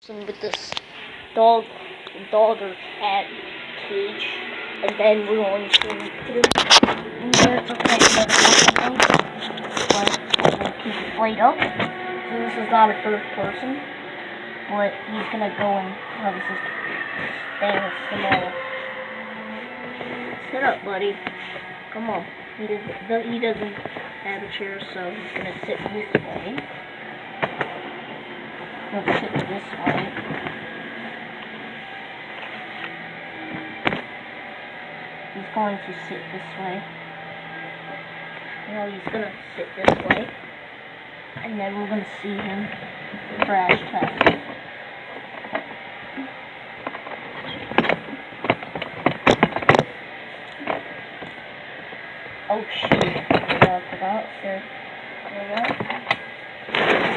With this dog or cat cage, and then we're going to put him in there to play something, but I'm going to keep it played up. So this is not a first person, but he's going to go in. Oh, this is staying small. Sit up, buddy. Come on. He doesn't have a chair, so he's going to sit this way. Let's sit this way. He's going to sit this way. Now he's going to sit this way. And then we're going to see him crash test. Oh shoot. I forgot. Sure.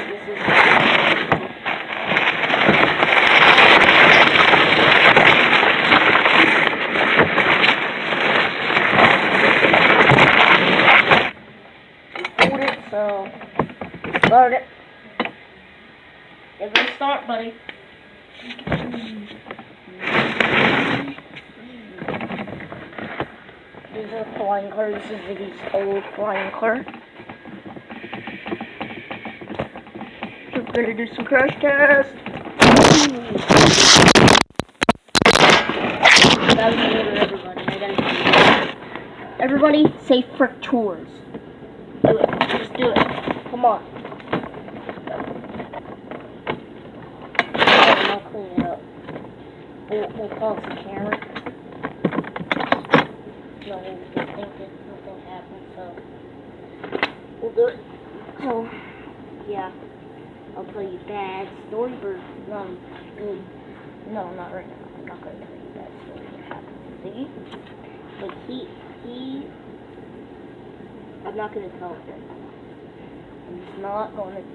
This is... So, start it. You're gonna start, buddy. This is a flying car. This is Ziggy's old flying car. We're gonna do some crash tests. That was everybody. Everybody say frick tours. Do it. Just do it. Come on. I'll clean it up. We'll pause the camera. No, we'll think that nothing happened, so we'll do it. So, yeah. I'll tell you bad story or good. No, not right now. I'm not going to tell you bad story that happened to Ziggy. But I'm not going to tell it. I'm just not going to do it.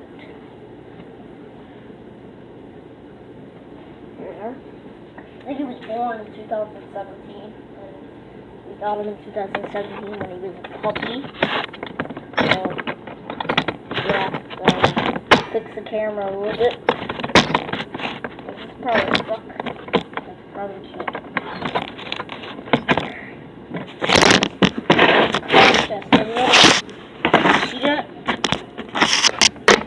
Here. I think he was born in 2017. And we got him in 2017 when he was a puppy. So, yeah. So, fix the camera a little bit. This is probably stuck. That's probably cheap.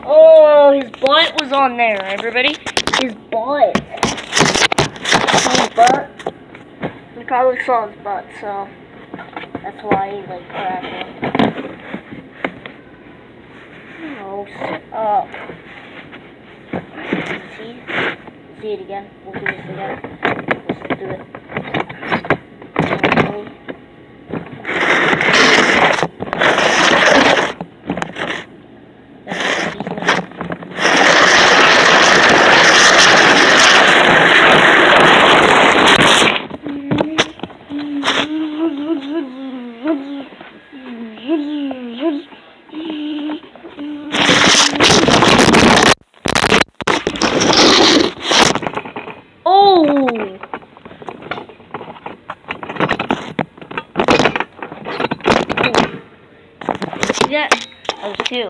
Oh, his butt was on there, everybody. His butt. His butt. You probably saw his butt, so that's why he's like crashing. Oh, sit up. See it again. We'll do this again. Let's do it.